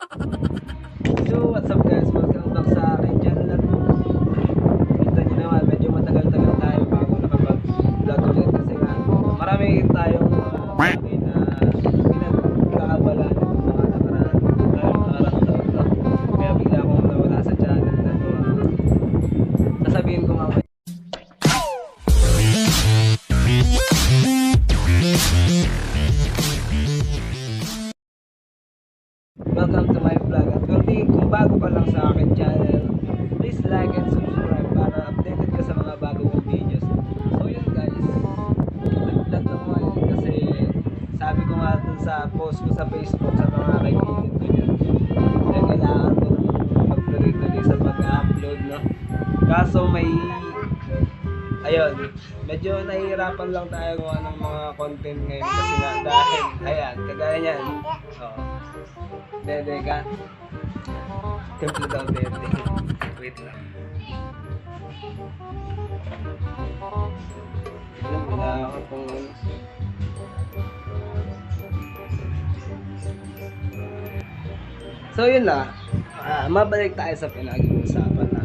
So what's up guys, welcome back sa akin channel na to. Kita nyo naman, medyo matagal-tagal tayo bago nakapag-vlog ulit kasi nga marami tayong bagay na pinagkakabalaan itong mga nakaraan taon to. Kaya bigla akong nawala sa channel na to. Sasabihin ko nga welcome to my vlog. At kung bago ka lang sa akin channel, please like and subscribe para updated ka sa mga bago kong videos. So yun guys, nag-vlog ako ngayon kasi sabi ko nga dun sa post ko sa Facebook sa mga kaibigan ko yun, na kailangan ko mag-tuloy-tuloy sa pag-upload, no? Kaso ayun, medyo nahihirapan lang tayo gawa ng mga content ngayon kasi nga dahil, ayan, kagaya niyan. Dede ka? Temple daw dede. Wait lang. Wala ako kung ano. So yun lang. Mabalik tayo sa pinag-uusapan na.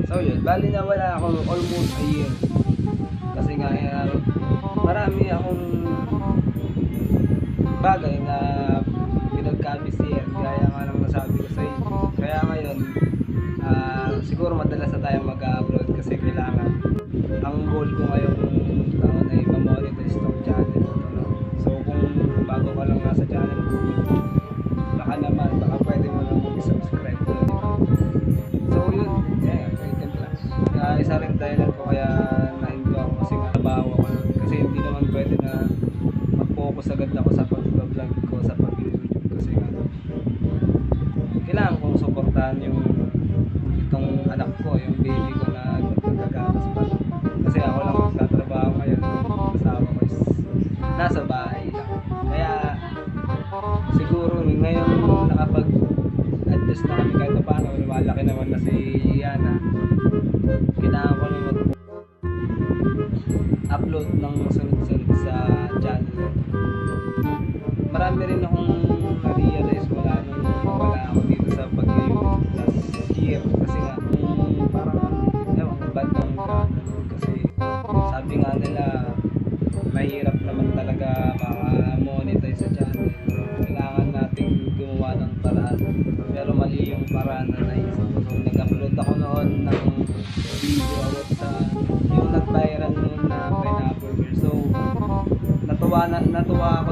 So yun, bali na wala akong almost a year. Kasi nga, marami akong bagay na pinagkabisihan, gaya nga lang nasabi ko sa inyo. Kaya ngayon, siguro madalas na tayong mag-upload kasi kailangan. Ang goal ko ngayong taon ay ma-monetize tong channel. So kung bago ka lang nasa channel ko, baka pwede mo lang mag-subscribe ko. So yun, content lang. Isa rin dahilan ko kaya nahinto ako kasi nga nabawa ko. Kasi hindi naman pwede na mag-focus agad ako sa pag-vlog ko, sa pag-YouTube. Kasi nga kailangan kong suportahan itong anak ko, yung baby ko na nagkagatas pa. Kasi ako lang magtatrabaho ngayon, kasama ko is nasa bahay lang. Kaya siguro ngayon nakapag-adjust na kami kahit paano, lumalaki naman na si Yana. Kailangan ko na mag-upload ng sunod-sunod sa channel. Marami rin akong na-realize wala ako dito sa pag-YouTube last year kasi nga parang bad ng kasi sabi nga nila mahirap naman talaga maka-monetize sa channel. Kailangan natin gumawa ng paraan, pero mali yung paraan na naisip ko. So nag-upload ako noon ng video about sa yung nag-viral noon na pineapple girl. So natuwa ako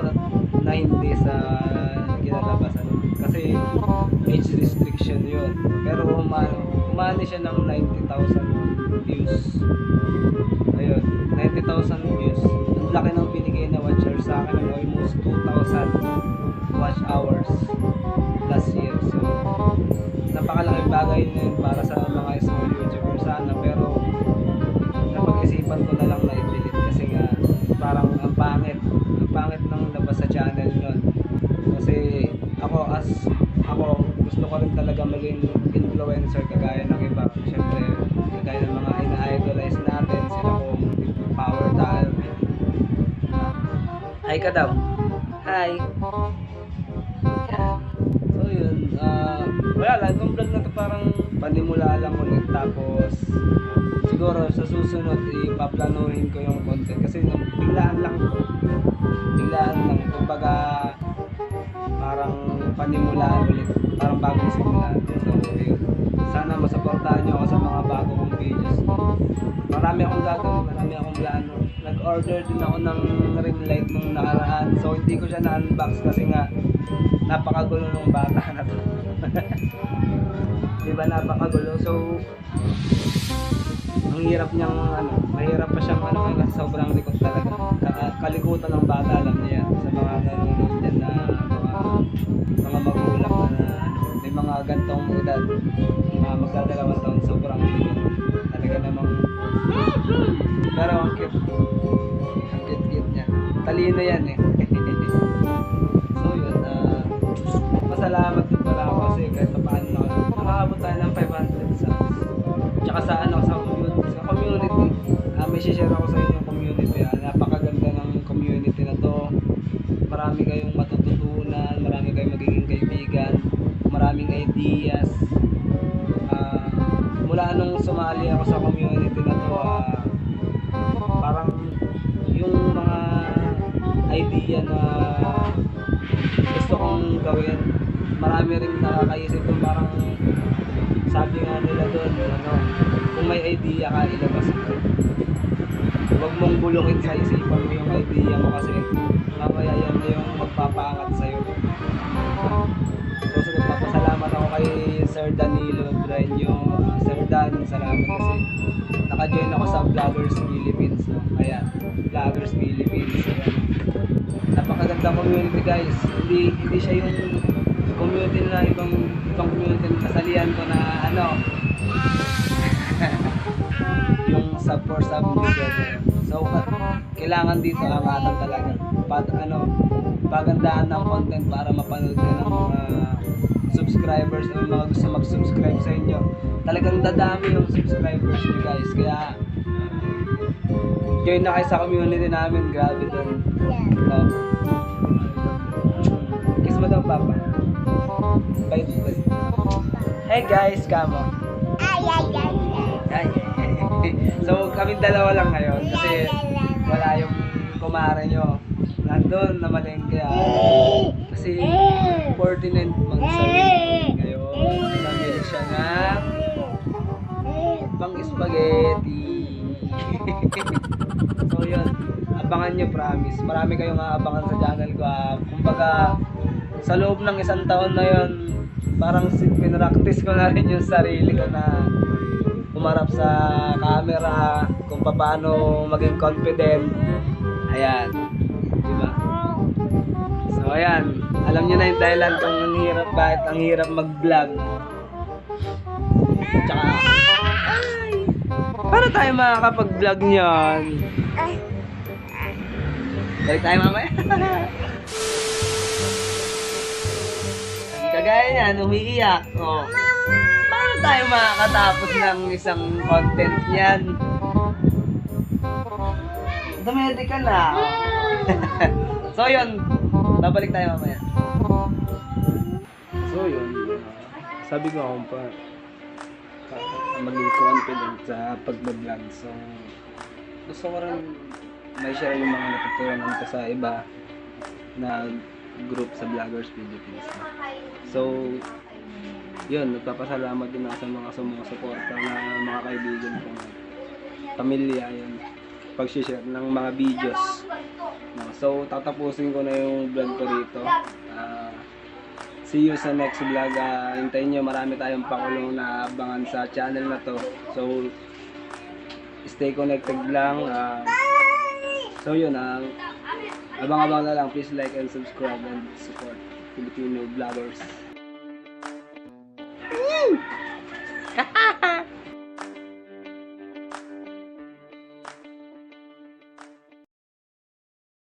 na hindi sa kinalabasan kasi age restriction yun, pero umani siya ng 90,000 views. Ayun, 90,000 views. Ang laki ng binigay na watch hours sa akin, ng almost 2,000 watch hours last year. So napakalaking bagay na yun para sa mga small YouTubers sana, pero napag-isipan ko na lang na i-delete kasi nga parang ang pangit ng labas sa channel nun. Kasi ako gusto ko rin talaga maging influencer kagaya ng iba. Siyempre kagaya ng mga ina-idolize natin, sila ko power tayo. Hi ka daw. Hi. Yeah. So yun, wala lang, itong vlog na to parang panimula lang ulit, tapos siguro sa susunod ipaplanuhin ko yung content kasi biglaan lang, kumbaga parang panimulaan ulit, parang bagong simulan. So yun, sana masuportahan nyo ako sa mga bago kong videos. Marami akong gagawin, marami akong plano. Nag-order din ako ng ring light nung nakaraan, so hindi ko siya na-unbox kasi nga napakagulo ng bata na to. Diba, napakagulo. So ang hirap niyang mahirap pa siyang kasi sobrang likot talaga. Kalikutan ng bata, alam niya yan. Sa mga nanonood dyan na mga magulang na may mga gantong edad, mga magdadalawang taon, sobrang likot talaga namang. Pero ang cute niya, talino yan eh. So yun, masalamat din pala ako kasi kahit paano nakakabot tayo ng 500 subs. Tsaka sa community, may share ako sa inyo yung community. Napakaganda ng community na to. Marami kayong matututunan, marami marami kayong magiging kaibigan, maraming ideas. Mula nung sumali ako sa community na to, parang yung mga idea na gusto kong gawin, marami rin nakakaisip kung parang sabi nga nila doon, ano, kung may idea ka, ilabas mo. Huwag mong bulungin sa isipan mo yung idea mo kasi mamaya yan na yung magpapaangat sa'yo. So, nagpapasalamat ako kay Sir Danilo Breño. Sir Dan, salamat kasi naka-join ako sa Vloggers Philippines. No? Ayan, Vloggers Philippines. Ayan. Napakagandang community guys. Hindi siya yung community na ibang community na kasalihan ko na ano yung sub for sub together. So kailangan dito angatan talaga pagandaan ng content para mapanood ka ng mga subscribers o mga gusto mag-subscribe sa inyo. Talagang dadami yung subscribers nyo guys, kaya join na kayo sa community namin. Grabe doon. So, kiss mo daw papa. Bye. Hey guys, kamo. So kami dalawa lang ngayon kasi wala yung kumare nyo. Nandun na malengke kasi 49 months ngayon. Namili siya ng pang spaghetti. So yun, abangan nyo, promise. Marami kayong aabangan sa channel ko. Kumbaga sa loob ng isang taon na yun, parang pinractice ko na rin yung sarili ko na umarap sa camera, kung paano maging confident. Ayan, diba? So ayan, alam nyo na yung Thailand kung ang hirap, bakit ang hirap mag-vlog. Tsaka, paano tayo makakapag-vlog nyan? Balik tayo mamaya. Kagaya niyan, umiiyak. Oh. Paano tayo makakatapos ng isang content niyan? Dumedi ka na. So yun, babalik tayo mamaya. So yun, sabi ko akong maging confident sa pag-vlog. So gusto ko rin may share yung mga natutunan ko sa iba na group sa Vloggers Philippines. So yun, nagpapasalamat din ako sa mga sumusuporta na mga kaibigan ko, pamilya, yun, pag-share ng mga videos. So tatapusin ko na yung vlog ko rito. See you sa next vlog. Hintayin nyo, marami tayong pakulong na abangan sa channel na to. So stay connected lang. So yun, abang-abang na lang. Please like and subscribe and support Filipino vloggers.